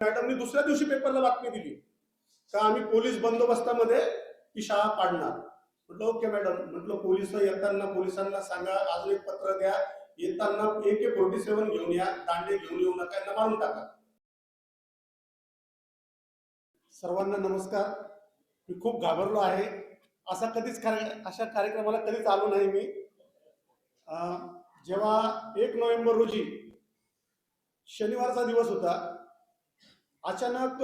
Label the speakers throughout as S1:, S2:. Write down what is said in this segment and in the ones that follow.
S1: मॅडमनी दुसऱ्या दिवशी पेपरला बातमी दिली का आम्ही पोलीस बंदोबस्तामध्ये ती शाळा पाडणार. म्हटलं ओके मॅडम. म्हटलं पोलिस येताना पोलिसांना सांगा अजून एक पत्र द्या, येताना AK-47 घेऊन या, दांडे घेऊन येऊ नका, यांना मारून टाका. सर्वांना नमस्कार. मी खूप घाबरलो आहे. अशा कार्यक्रमाला कधीच आलो नाही मी. जेव्हा 1 नोव्हेंबर रोजी शनिवारचा दिवस होता, अचानक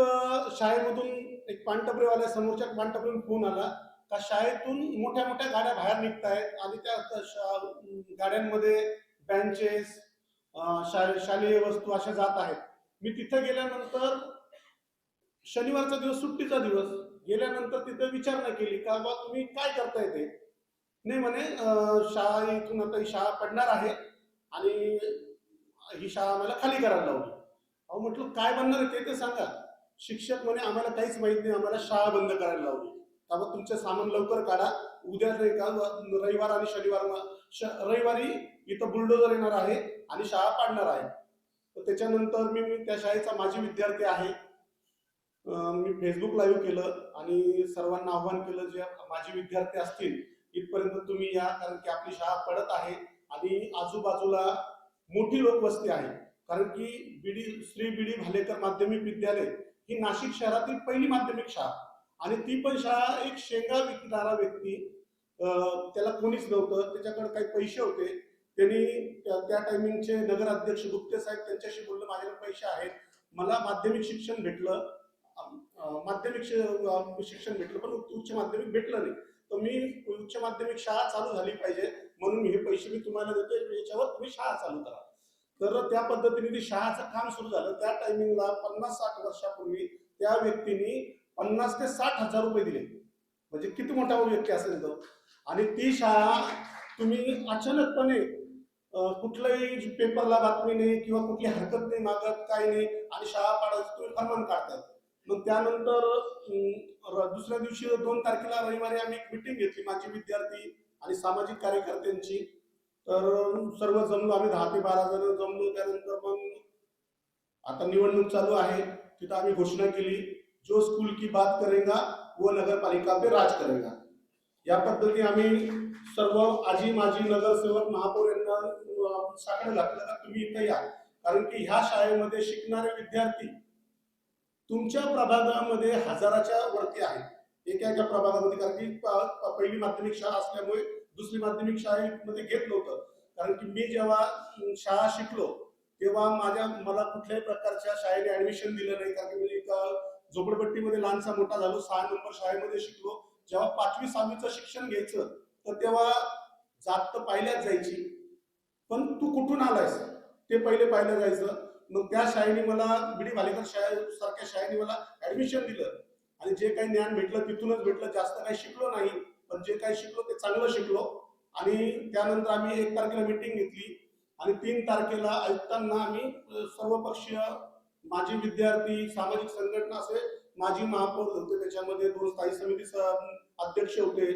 S1: शाळेमधून एक पानटपरीवाल्या समोरच्या पानटपरीवरून फोन आला का शाळेतून मोठ्या मोठ्या गाड्या बाहेर निघत आहेत आणि त्या गाड्यांमध्ये बेंचेस, शालेय वस्तू अशा जात आहेत. मी तिथे गेल्यानंतर शनिवारचा दिवस, सुट्टीचा दिवस, गेल्यानंतर तिथे विचारणा केली का बा तुम्ही काय करताय ते. नाही म्हणे शाळा इथून आता ही शाळा पडणार आहे आणि ही शाळा आम्हाला खाली करायला लावली. अहो म्हटलं काय बनणार आहे ते सांगा. शिक्षक म्हणे आम्हाला काहीच माहित नाही, आम्हाला शाळा बंद करायला लावली. त्यामुळे तुमचं सामान लवकर काढा, उद्या नाही का रविवार आणि रविवारी इथं बुलडोजर येणार आहे आणि शाळा पाडणार आहे. तर त्याच्यानंतर मी त्या शाळेचा माजी विद्यार्थी आहे. मी फेसबुक लाईव्ह केलं आणि सर्वांना आव्हान केलं जे माजी विद्यार्थी असतील इथपर्यंत तुम्ही या, कारण की आपली शाळा पडत आहे आणि आजूबाजूला मोठी लोकवस्ती आहे. कारण की श्री बीडी भालेकर माध्यमिक विद्यालय ही नाशिक शहरातील पहिली माध्यमिक शाळा आणि ती पण शाळा एक शेंगा विकणारा व्यक्ती, त्याला कोणीच नव्हतं, त्याच्याकडे काही पैसे होते. त्यांनी त्या टायमिंगचे नगराध्यक्ष गुप्ते साहेब त्यांच्याशी बोललं माझ्याकडे पैसे आहेत, मला माध्यमिक शिक्षण भेटलं पण उच्च माध्यमिक भेटलं नाही, तर मी उच्च माध्यमिक शाळा चालू झाली पाहिजे म्हणून हे पैसे मी तुम्हाला देतो, याच्यावर तुम्ही शाळा चालू करा. तर त्या पद्धतीने ती शाळाचं काम सुरू झालं. त्या टायमिंगला 50-60 वर्षापूर्वी त्या व्यक्तीने 50 ते 60 हजार रुपये दिले. म्हणजे किती मोठा व्यक्ती असेल तो. आणि ती शाळा तुम्ही अचानकपणे कुठल्याही पेपरला बातमी नाही किंवा कुठली हरकत नाही मागत, काय नाही, आणि शाळा पाडायचं तुम्ही फरमान काढतात. मग त्यानंतर दुसऱ्या दिवशी 2 तारखेला रविवारी आम्ही एक मिटिंग घेतली माझी विद्यार्थी आणि सामाजिक कार्यकर्त्यांची. तर सर्व जमलो, आम्ही 10 ते 12 जण जमलो. त्यानंतर मग आता निवडणूक चालू आहे, तिथं आम्ही घोषणा केली, जो स्कूल की बात करेगा वो नगरपालिका पे राज करेगा. या पद्धती आम्ही सर्व आजी माजी नगरसेवक महापौर यांना साकडं घातलं का तुम्ही इथं या, कारण की ह्या शाळेमध्ये शिकणारे विद्यार्थी तुमच्या प्रभागामध्ये हजाराच्या वरती आहेत एका प्रभागामध्ये. कारण की पहिली माध्यमिक शाळा असल्यामुळे दुसरी माध्यमिक शाळेमध्ये घेत नव्हतं. कारण की मी जेव्हा शाळा शिकलो तेव्हा मला कुठल्याही प्रकारच्या शाळेने ऍडमिशन दिलं नाही, कारण की मी एका झोपडपट्टीमध्ये लहानसा मोठा झालो. 6 नंबर शाळेमध्ये शिकलो. जेव्हा 5वी-6वीचं शिक्षण घ्यायचं तर तेव्हा जात तर पाहिल्याच जायची, पण तू कुठून आलायस ते पहिले पाहिलं जायचं. मग त्या शाळेने मला बीडी भालेकर सारख्या शाळेने मला ऍडमिशन दिलं आणि जे काही ज्ञान भेटलं तिथूनच भेटलं. जास्त काही शिकलो नाही, पण जे काही शिकलो ते चांगलं शिकलो. आणि त्यानंतर आम्ही 1 तारखेला मिटिंग घेतली आणि 3 तारखेला आयुक्तांना आम्ही सर्वपक्षीय माजी विद्यार्थी, सामाजिक संघटना असे माजी महापौर होते, त्याच्यामध्ये 2 स्थायी समिती अध्यक्ष होते,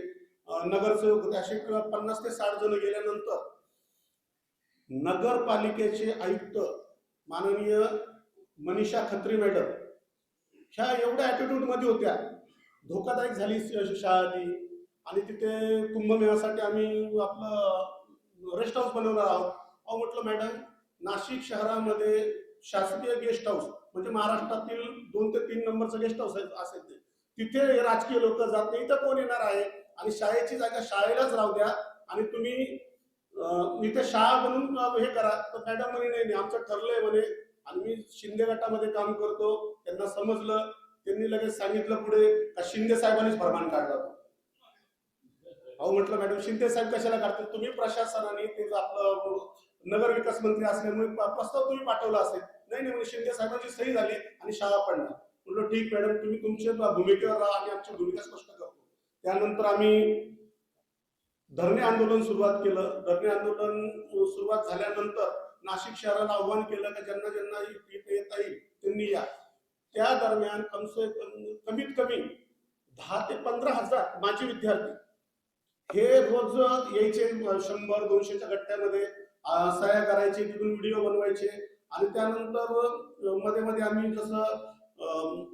S1: नगरसेवक होते, असे 50 ते 60 जण गेल्यानंतर नगरपालिकेचे आयुक्त माननीय मनीषा खत्री मॅडम ह्या एवढ्या ऍटिट्यूड मध्ये होत्या. धोकादायक झाली शाळा ती. आणि तिथे कुंभमेळ्यासाठी आम्ही आपलं रेस्ट हाऊस बनवणार आहोत. अहो म्हटलं मॅडम, नाशिक शहरामध्ये शासकीय गेस्ट हाऊस म्हणजे महाराष्ट्रातील 2 ते 3 नंबरचं गेस्ट हाऊस असेल ते, तिथे राजकीय लोक जात नाही, तर कोण येणार आहे. आणि शाळेची जागा शाळेलाच राहू द्या आणि तुम्ही इथे शाळा बनवून हे करा. तर मॅडम म्हणे नाही आमचं ठरलंय म्हणे. आणि मी शिंदे गटामध्ये काम करतो, त्यांना समजलं, त्यांनी लगेच सांगितलं पुढे का शिंदे साहेबांनीच फरमान काढला. अहो म्हटलं मॅडम शिंदे साहेब कशाला काढतात, तुम्ही प्रशासनाने ते आपलं नगर विकास मंत्री असल्यामुळे प्रस्ताव तुम्ही पाठवला असेल. नाही म्हणजे शिंदे साहेबांची सही झाली आणि शाळा पडणार. म्हटलं ठीक मॅडम, तुम्ही तुमच्या भूमिकेवर राहा आणि आमची भूमिका स्पष्ट करतो. त्यानंतर आम्ही धरणे आंदोलन सुरुवात केलं. धरणे आंदोलन सुरुवात झाल्यानंतर नाशिक शहराला आव्हान केलं की ज्यांना ज्यांना इथे येता येईल त्यांनी या. त्या दरम्यान कमीत कमी 10 ते 15 हजार माझे विद्यार्थी हे रोज यायचे. 100-200च्या गट्ट्यामध्ये सह्या करायचे, तिथून व्हिडिओ बनवायचे आणि त्यानंतर मध्ये मध्ये आम्ही जसं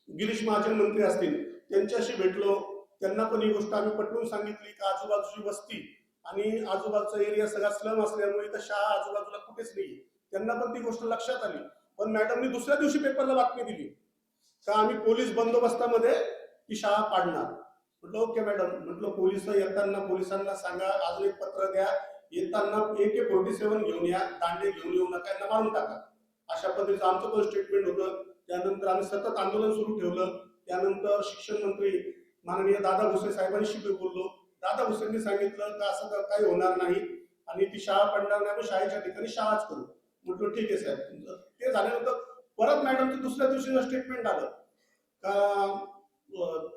S1: गिरीश महाजन मंत्री असतील त्यांच्याशी भेटलो. त्यांना पण ही गोष्ट आम्ही पटवून सांगितली की आजूबाजूची वस्ती आणि आजूबाजूचा एरिया सगळा स्लम असल्यामुळे इथं शाळा आजूबाजूला कुठेच नाही. त्यांना पण ती गोष्ट लक्षात आली. पण मॅडमनी दुसऱ्या दिवशी पेपरला बातमी दिली का आम्ही पोलीस बंदोबस्तामध्ये ती शाळा पाडणार. म्हटलं ओके मॅडम. म्हटलं पोलिस येताना पोलिसांना सांगा अजून एक पत्र द्या, येताना AK-47 घेऊन या, दांडे घेऊन येऊ नका, यांना मारून टाका. अशा पद्धतीचं आमचं पण स्टेटमेंट होतं. त्यानंतर आम्ही सतत आंदोलन सुरू ठेवलं. त्यानंतर शिक्षण मंत्री माननीय दादा भुसे साहेबांशी बोललो. दादा भुसेंनी सांगितलं का असं काही होणार नाही आणि ती शाळा पडणार नाही, आम्ही शाळेच्या ठिकाणी शाळाच करू. म्हटलं ठीक आहे साहेब. ते झाल्यानंतर परत मॅडमचं दुसऱ्या दिवशी स्टेटमेंट आलं का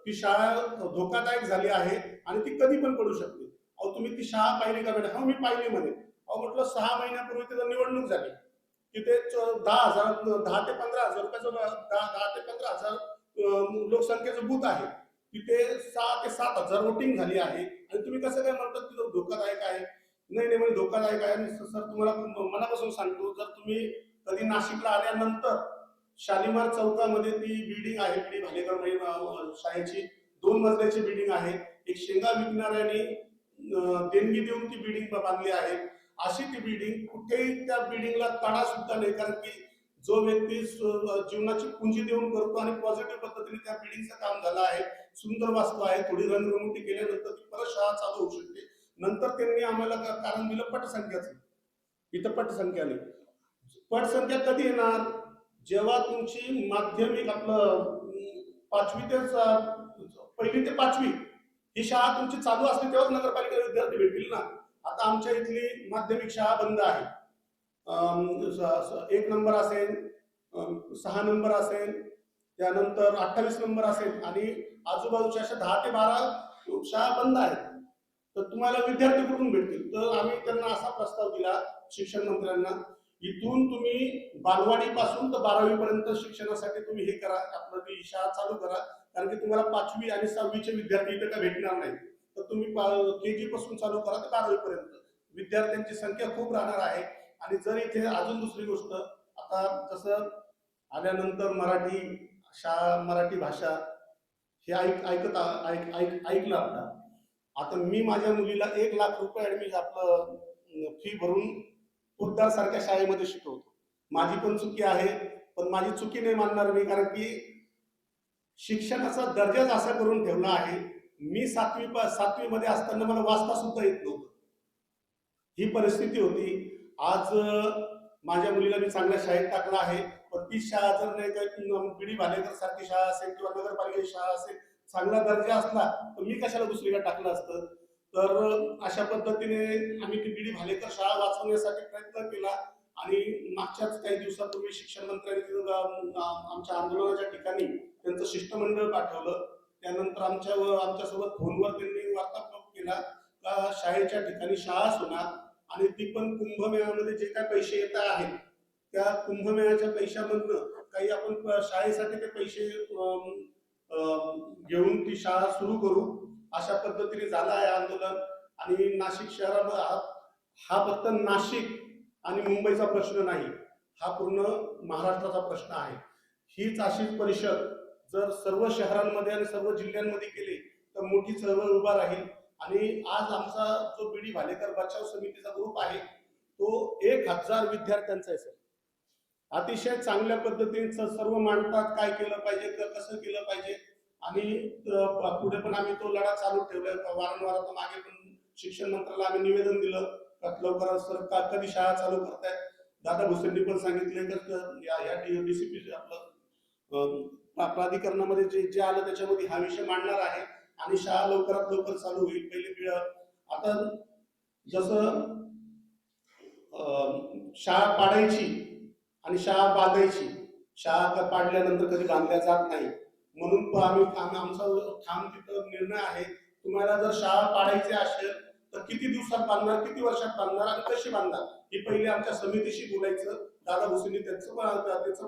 S1: ती शाळा धोकादायक झाली आहे आणि ती कधी पण पडू शकते. अहो तुम्ही ती शाळा पाहिली का मॅडम? हा मी पाहिली म्हणे. अहो म्हटलं 6 महिन्यापूर्वी तिथं निवडणूक झाली. तिथे 10 ते 15,000 रुपयाचं 10 ते 15,000 लोकसंख्येचं बूथ आहे. तिथे 6 ते 7,000 वोटिंग झाली आहे आणि तुम्ही कसं काय म्हणतात तिथं धोकादायक आहे? नाही नाही म्हणजे धोकादायक आहे. आणि सर तुम्हाला मनापासून सांगतो, जर तुम्ही कधी नाशिकला आल्यानंतर शालिमार चौकामध्ये ती बिल्डिंग आहे, पी भालेकर शाळेची 2 मजल्याची बिल्डिंग आहे. एक शेंगा विकणाऱ्याने देणगी देऊन ती बिल्डिंग बांधली आहे. अशी ती बिल्डिंग कुठेही त्या बिल्डिंगला तडा सुद्धा नाही, कारण की जो व्यक्ती जीवनाची पुंजी देऊन करतो आणि पॉझिटिव्ह पद्धतीने त्या बिल्डिंगचं काम झालं आहे. सुंदर वास्तू आहे. थोडी रंगरंगोटी केल्यानंतर ती परत शाळा चालू होऊ शकते. नंतर त्यांनी आम्हाला कारण दिलं पटसंख्याचं. इथं पटसंख्या नाही. पटसंख्या कधी येणार? जेव्हा तुमची माध्यमिक आपलं 5वी ते 1ली ते 5वी ही शाळा तुमची चालू असते तेव्हाच नगरपालिका विद्यार्थी भेटतील ना. आता आमच्या इथली माध्यमिक शाळा बंद आहे. 1 नंबर असेल, 6 नंबर असेल, त्यानंतर 28 नंबर असेल आणि आजूबाजूच्या अशा 10 ते 12 शाळा बंद आहेत. तर तुम्हाला विद्यार्थी कुठून भेटतील? तर आम्ही त्यांना असा प्रस्ताव दिला शिक्षण मंत्र्यांना, इथून तुम्ही बालवाडीपासून तर 12वी पर्यंत शिक्षणासाठी तुम्ही हे करा, आपलं ती शाळा चालू करा. कारण की तुम्हाला 5वी आणि 6वीचे विद्यार्थी इथं काय भेटणार नाही. तर तुम्ही KG पासून चालू करा तर 12वी पर्यंत विद्यार्थ्यांची संख्या खूप राहणार आहे. आणि जर इथे अजून दुसरी गोष्ट, आता जसं आल्यानंतर मराठी शाळा, मराठी भाषा हे ऐकलं आपला. आता मी माझ्या मुलीला 1 लाख रुपये आपलं फी भरून पोद्दार सारख्या शाळेमध्ये शिकवतो. माझी पण चुकी आहे, पण माझी चुकी नाही मानणार मी, कारण की शिक्षणाचा दर्जाच असा करून ठेवला आहे. मी 7वी मध्ये असताना मला वाचता सुद्धा येत नव्हतं. ही परिस्थिती होती. आज माझ्या मुलीला मी चांगल्या शाळेत टाकलं आहे. पण ती शाळा जर नाही का BD भालेकर सारखी शाळा असेल किंवा नगरपालिकेची शाळा असेल, चांगला दर्जा असला तर मी कशाला दुसरीकडे टाकलं असतं. तर अशा पद्धतीने आम्ही ती BD भालेकर शाळा वाचवण्यासाठी प्रयत्न केला. आणि मागच्याच काही दिवसापूर्वी शिक्षण मंत्र्यांनी आमच्या आंदोलनाच्या ठिकाणी त्यांचं शिष्टमंडळ पाठवलं. त्यानंतर आमच्यासोबत फोनवर त्यांनी वार्तालाप केला का शाळेच्या ठिकाणी शाळाच होणार आणि ती पण कुंभमेळ्यामध्ये जे काही पैसे येत आहेत त्या कुंभमेळ्याच्या पैशामधनं काही आपण शाळेसाठी ते पैसे घेऊन ती शाळा सुरू करू. अशा पद्धतीने झालं आहे आंदोलन. आणि नाशिक शहरामध्ये हा फक्त नाशिक आणि मुंबईचा प्रश्न नाही, हा पूर्ण महाराष्ट्राचा प्रश्न आहे. हीच अशीच परिषद जर सर्व शहरांमध्ये आणि सर्व जिल्ह्यांमध्ये केली तर मोठी चळवळ उभा राहील. आणि आज आमचा जो BD भालेकर बचाव समितीचा ग्रुप आहे तो 1000 विद्यार्थ्यांचा आहे सर. अतिशय चांगल्या पद्धतीने सर्व मांडतात, काय केलं पाहिजे, कसं केलं पाहिजे. आणि पुढे पण आम्ही तो लढा चालू ठेवलाय. वारंवार मागे पण शिक्षण मंत्र्याला आम्ही निवेदन दिलं लवकरात सर कधी शाळा चालू करतायत. दादा भुसेंनी पण सांगितले की या DCP आपलं प्राधिकरणामध्ये जे आलं त्याच्यामध्ये हा विषय मांडणार आहे आणि शाळा लवकरात लवकर चालू होईल. पहिली आता जसं शाळा पाडायची आणि शाळा बांधायची, शाळा पाडल्यानंतर कधी बांधल्या जात नाही. म्हणून आमचा ठाम तिथं निर्णय आहे, तुम्हाला जर शाळा पाडायची असेल तर किती दिवसात बांधणार, किती वर्षात बांधणार आणि कशी बांधणार हे पहिले आमच्या समितीशी बोलायचं. दादा भुसेंनी त्याचं पण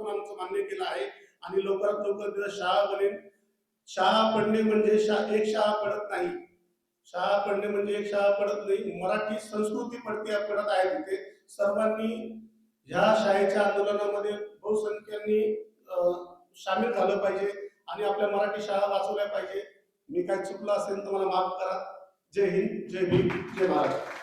S1: आमचं मान्य केलं आहे. आणि लवकरात लवकर तिथं शाळा बनेल. शाळा पडणे म्हणजे एक शाळा पडत नाही. शाळा पडणे म्हणजे एक शाळा पडत नाही. मराठी संस्कृती पडत आहे तिथे. सर्वांनी ह्या शाळेच्या आंदोलनामध्ये बहुसंख्यांनी सामील झालं पाहिजे आणि आपल्या मराठी शाळा वाचवल्या पाहिजे. मी काही चुकलं असेल तर मला माफ करा. जय हिंद, जय भीम, जय महाराष्ट्र.